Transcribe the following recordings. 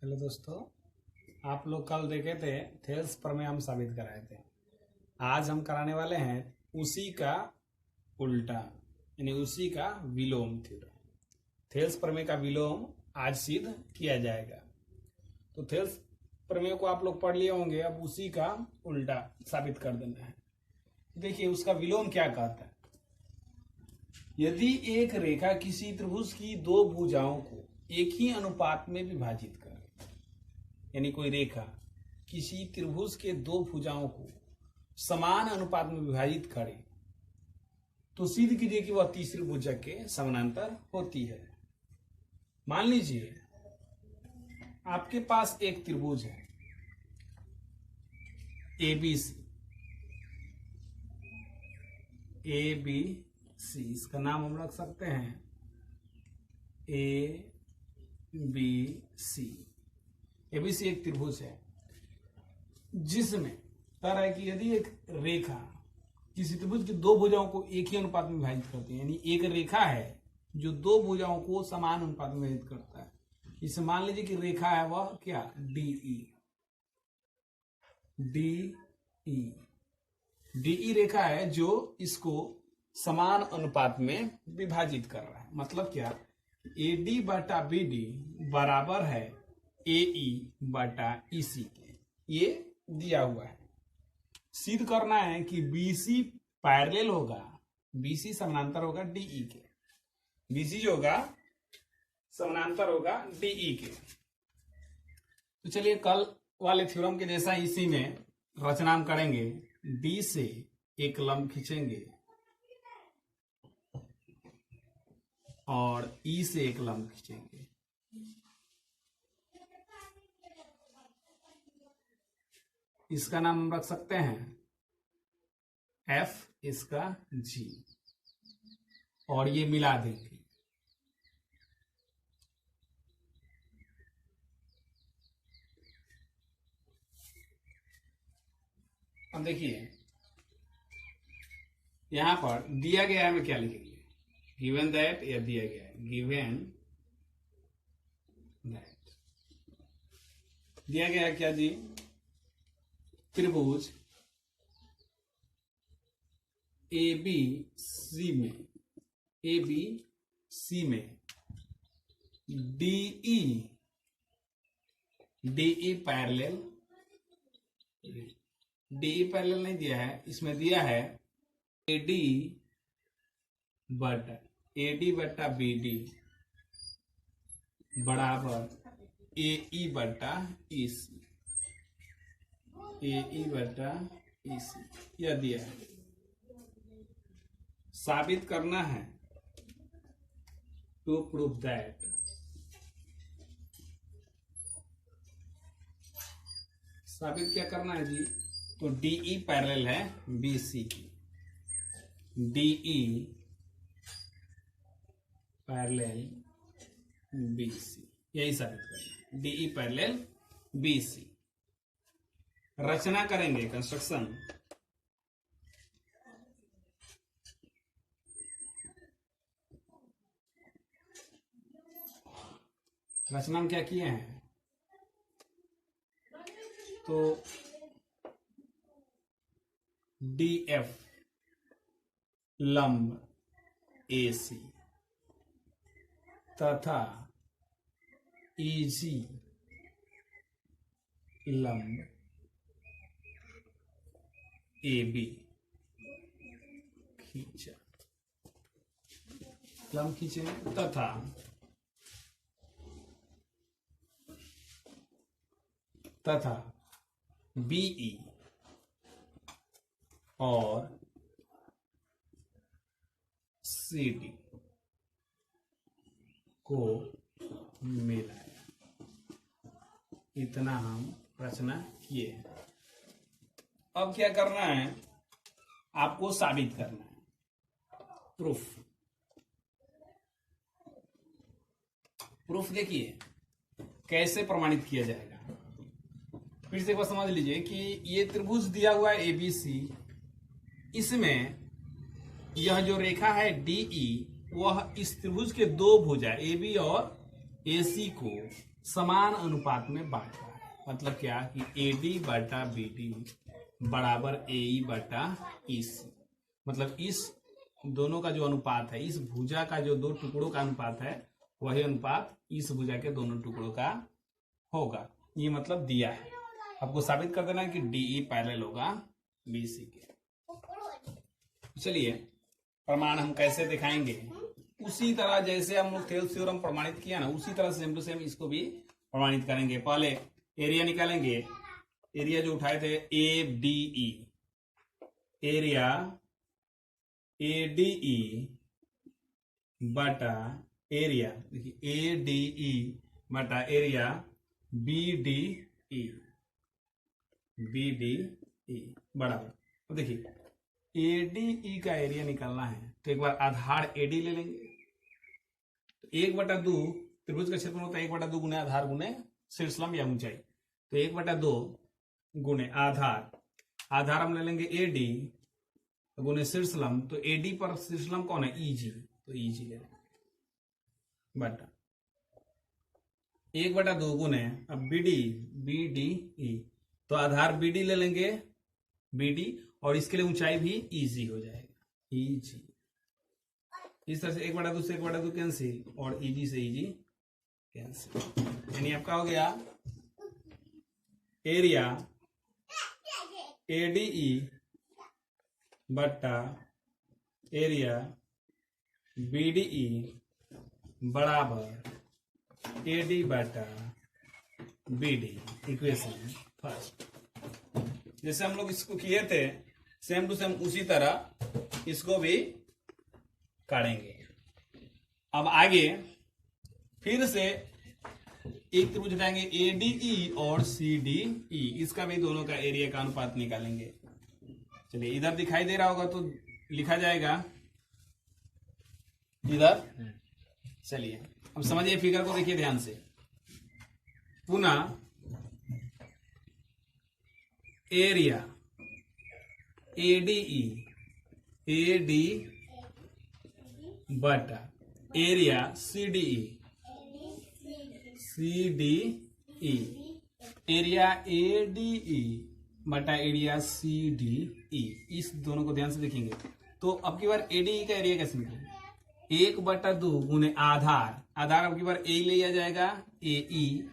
Hello दोस्तों, आप लोग कल देखे थे थेल्स प्रमेय हम साबित कराए थे। आज हम कराने वाले हैं उसी का उल्टा, यानी उसी का विलोम थ्योरम। थेल्स प्रमेय का विलोम आज सिद्ध किया जाएगा। तो थेल्स प्रमेय को आप लोग पढ़ लिए होंगे, अब उसी का उल्टा साबित कर देना है। देखिए उसका विलोम क्या कहता है। यदि एक रेखा किसी त्रिभुज की दो भुजाओं को एक ही अनुपात में विभाजित करे, यानी कोई रेखा किसी त्रिभुज के दो भुजाओं को समान अनुपात में विभाजित करे, तो सिद्ध कीजिए कि वह तीसरी भुजा के समानांतर होती है। मान लीजिए आपके पास एक त्रिभुज है ABC, इसका नाम हम रख सकते हैं ABC। ABC एक त्रिभुज है जिसमें तरह कि यदि एक रेखा किसी त्रिभुज की दो भुजाओं को एक ही अनुपात में विभाजित करती है, यानी एक रेखा है जो दो भुजाओं को समान अनुपात में विभाजित करता है। इसे मान लीजिए कि रेखा है वह क्या DE रेखा है जो इसको समान अनुपात में विभाजित कर रहा है। मतलब क्या, AD बटा BD बराबर है AE बटा EC के। ये दिया हुआ है। सिद्ध करना है कि BC पैरेलल होगा, BC समानांतर होगा DE के। BC जो होगा समानांतर होगा DE के। तो चलिए कल वाले थ्योरम के जैसा इसी में रचना हम करेंगे। D से एक लंब खींचेंगे और E से एक लंब खींचेंगे। इसका नाम हम रख सकते हैं F, इसका G, और ये मिला देंगे। अब देखिए यहां पर दिया गया है, मैं क्या लिखेंगे, गिवन दैट, या दिया गया है गिवन दैट। दिया गया है क्या जी, त्रिभुज ABC में DE पैरेलल नहीं दिया है, इसमें दिया है AD बटा BD बराबर AE बटा EC, यह दिया है। साबित करना है, टू प्रूव दैट साबित क्या करना है जी, तो DE पैरेलल है BC की, DE पैरेलल BC, यही साबित करना है, DE पैरेलल BC। रचना करेंगे, कंस्ट्रक्शन। रचना में क्या किए हैं, तो DF लंब AC तथा EG लंब AB खींचा, लंब खींचे, तथा BE और CD को मिलाया। इतना हम रचना किए हैं। अब क्या करना है, आपको साबित करना है, प्रूफ देखिए कैसे प्रमाणित किया जाएगा। फिर से एक बार समझ लीजिए कि ये त्रिभुज दिया हुआ है ABC, इसमें यह जो रेखा है DE वह इस त्रिभुज के दो भुजा AB और AC को समान अनुपात में बांट रहा है। मतलब क्या कि एडी बटा बीडी बराबर एई बटा ईसी। मतलब इस दोनों का जो अनुपात है, इस भुजा का जो दो टुकड़ों का अनुपात है, वही अनुपात इस भुजा के दोनों टुकड़ों का होगा। ये मतलब दिया है। आपको साबित कर देना है कि डीई पैरेलल होगा बीसी के। चलिए प्रमाण हम कैसे दिखाएंगे, उसी तरह जैसे हम लोग थेल्स थ्योरम प्रमाणित किया ना, उसी तरह सेम टू सेम इसको भी प्रमाणित करेंगे। पहले एरिया निकालेंगे। एरिया जो उठाए थे A D E, area A D E बटा एरिया, देखिए ए डी ई बटा area B D E, B D E बराबर। तो देखिए एडीई का एरिया निकालना है, तो एक बार आधार एडी ले लेंगे। तो 1/2 त्रिभुज का क्षेत्रफल होता है 1/2 गुने आधार गुने शीर्षलंब या ऊंचाई। तो 1/2 गुने आधार, आधार हम ले लेंगे एडी गुने शीर्षलंब। तो एडी पर शीर्षलंब कौन है, ईजी, तो ईजी ले लेंगे बटा 1/2 गुने अब बीडी, बी डी ई, तो आधार बीडी ले लेंगे, बीडी, और इसके लिए ऊंचाई भी इजी हो जाएगा, इजी। इस तरह से 1/2 से 1/2 कैंसिल और इजी से इजी कैंसिल। यानी आपका हो गया एरिया एडीई बट्टा एरिया बीडीई बराबर एडी बटा बीडी। Equation first. जैसे हम लोग इसको किए थे सेम टू सेम उसी तरह इसको भी काटेंगे। अब आगे फिर से एक त्रिभुज उठाएंगे एडीई और सीडीई, इसका भी दोनों का एरिया का अनुपात निकालेंगे। चलिए इधर दिखाई दे रहा होगा तो लिखा जाएगा इधर। चलिए अब समझिए फिगर को, देखिए ध्यान से। पुनः एरिया एडीई एडी बटा area CDE CDE, area ADE बटा एरिया सीडीई, इस दोनों को ध्यान से देखेंगे। तो अब की बार एडीई का एरिया कैसे निकालेंगे, 1/2 गुने आधार, आधार अब की बार ए लिया जाएगा एई,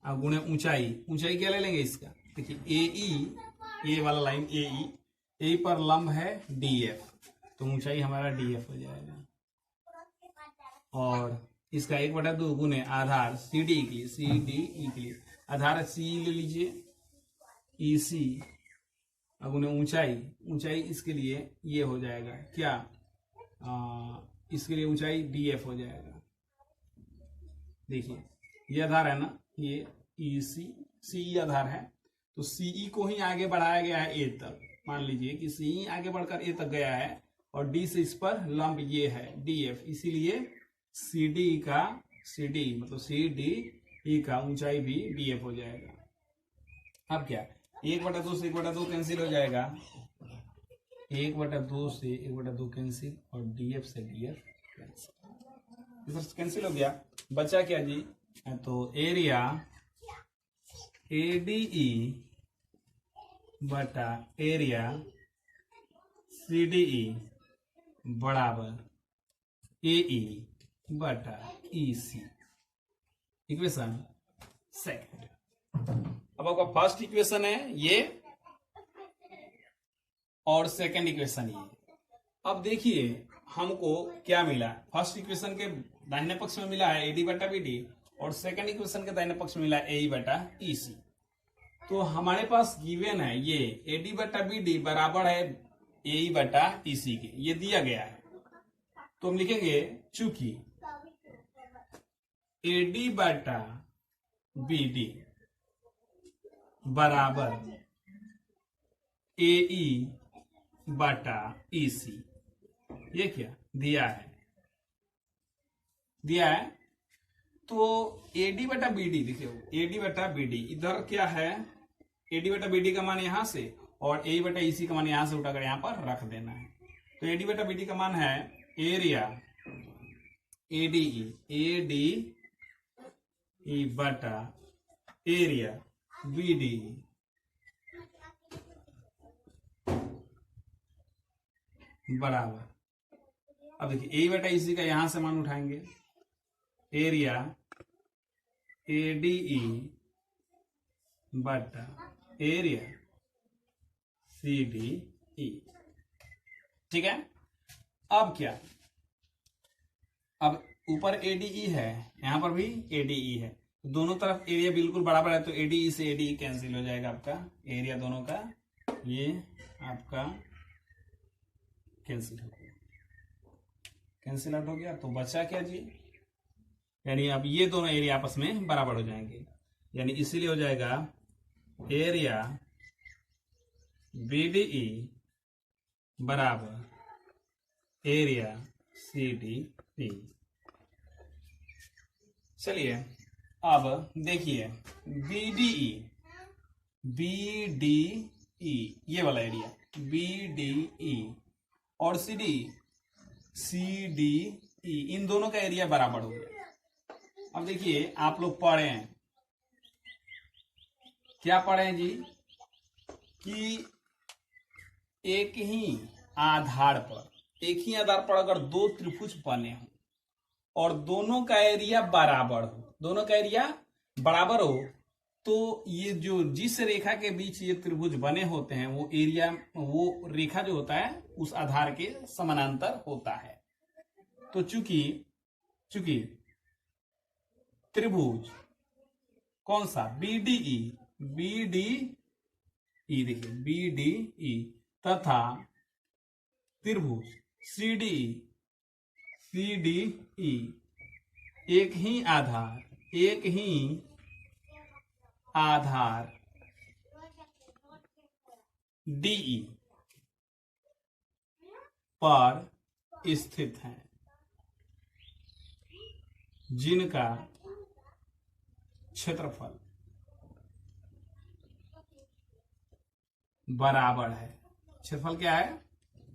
अब गुने ऊंचाई, ऊंचाई क्या ले लेंगे इसका, देखिए एई, ये वाला लाइन एई, ए पर लंब है डीएफ, तो ऊंचाई हमारा डीएफ हो जाएगा। और इसका 1/2 गुने आधार सीडी के लिए, सीडीई के लिए आधार सी ले लीजिए, ईसी, अब उन्हें ऊंचाई, ऊंचाई इसके लिए ये हो जाएगा क्या, इसके लिए ऊंचाई डीएफ हो जाएगा। देखिए ये आधार है ना, ये ईसी सी आधार है, तो सीई को ही आगे बढ़ाया गया है ए तक। मान लीजिए कि सीई आगे बढ़कर ए तक गया है और डी से इस पर लंब ये है डीएफ, इसीलिए सीडी का, सीडी मतलब सीडी का ऊंचाई भी डीएफ हो जाएगा। अब क्या 1/2 से 1/2 कैंसिल हो जाएगा, 1/2 से 1/2 कैंसिल और डीएफ से डीएफ कैंसिल हो गया। बचा क्या जी, तो एरिया एडीई बटा एरिया सीडीई बराबर एई बटा ईसी। Equation second. अब आपका फर्स्ट इक्वेशन है ये और सेकंड इक्वेशन ये। अब देखिए हमको क्या मिला, फर्स्ट इक्वेशन के दाहिने पक्ष में मिला है एडी बटा बीडी और सेकंड इक्वेशन के दाहिने पक्ष में मिला है ए बटा ईसी। तो हमारे पास गिवन है ये एडी बटा बीडी बराबर है ए बटा ईसी के, ये दिया गया है। तो हम लिखेंगे चूंकि एडी बटा बीडी बराबर एई बटा ईसी, ये क्या दिया है, तो एडी बटा बीडी, देखिए एडी बटा बीडी इधर क्या है, एडी बटा बीडी का मान यहां से और ए बटा ईसी का मान यहां से उठाकर यहां पर रख देना है। तो एडी बटा बीडी का मान है एरिया एडीई, एडी ई बटा एरिया BD बराबर, अब देखिए ए बटा इसी का यहां से मान उठाएंगे, एरिया ADE बटा एरिया CDE। ठीक है, अब क्या, अब ऊपर ADE है, यहां पर भी ADE है, दोनों तरफ एरिया बिल्कुल बराबर है, तो ADE से ADE कैंसिल हो जाएगा, आपका एरिया दोनों का ये आपका कैंसिल हो गया, कैंसिल आउट हो गया, तो बचा क्या जी, यानी अब ये दोनों एरिया आपस में बराबर हो जाएंगे, यानी इसीलिए हो जाएगा एरिया BDE बराबर एरिया CDE। चलिए अब देखिए BDE ये वाला एरिया BDE और CDE इन दोनों का एरिया बराबर हो गया। अब देखिए आप लोग पढ़े हैं, क्या पढ़े हैं जी, कि एक ही आधार पर अगर दो त्रिभुज बने हो और दोनों का एरिया बराबर हो, तो ये जो जिस रेखा के बीच ये त्रिभुज बने होते हैं वो एरिया, वो रेखा जो होता है उस आधार के समानांतर होता है। तो चूंकि त्रिभुज कौन सा BDE देखिए BDE तथा त्रिभुज CDE एक ही आधार DE पर स्थित हैं, जिनका क्षेत्रफल बराबर है, क्षेत्रफल क्या है,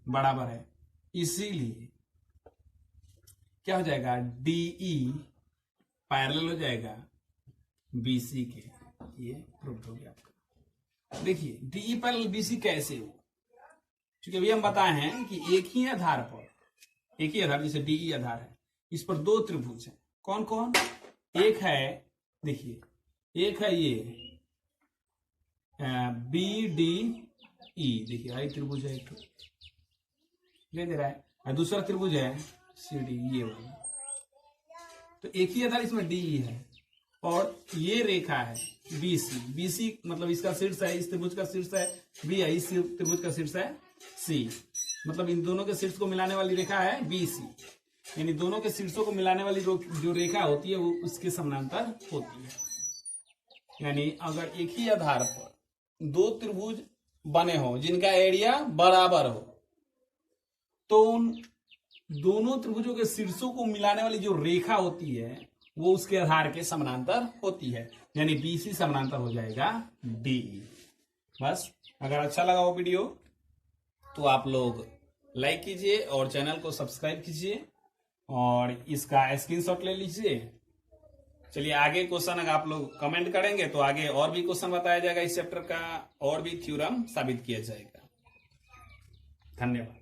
बराबर है, इसीलिए क्या हो जाएगा, DE पैरेलल हो जाएगा BC के, ये प्रूफ हो गया आपका। देखिए DE पैरेलल BC कैसे हो, क्योंकि अभी हम बताए हैं कि एक ही आधार जैसे DE आधार है, इस पर दो त्रिभुज हैं, कौन कौन, एक है देखिए, एक है ये BDE देखिए, आई त्रिभुज है, एक दे रहा है, और दूसरा त्रिभुज है CD ये वाला, तो एक ही आधार इसमें DE है, और ये रेखा है BC मतलब इसका शीर्ष है, इस त्रिभुज का शीर्ष है B है, इस त्रिभुज का शीर्ष है C, मतलब इन दोनों के शीर्ष को मिलाने वाली रेखा है BC, यानी दोनों के शीर्षों को मिलाने वाली जो रेखा होती है वो उसके समानांतर होती है। यानी अगर एक ही आधार पर दो त्रिभुज बने हो जिनका एरिया बराबर हो, तो उन दोनों त्रिभुजों के शीर्षों को मिलाने वाली जो रेखा होती है वो उसके आधार के समानांतर होती है, यानी BC समानांतर हो जाएगा DE। बस, अगर अच्छा लगा वो वीडियो तो आप लोग लाइक कीजिए और चैनल को सब्सक्राइब कीजिए और इसका स्क्रीनशॉट ले लीजिए। चलिए आगे क्वेश्चन अगर आप लोग कमेंट करेंगे तो आगे और भी क्वेश्चन बताया जाएगा, इस चैप्टर का और भी थ्योरम साबित किया जाएगा। धन्यवाद।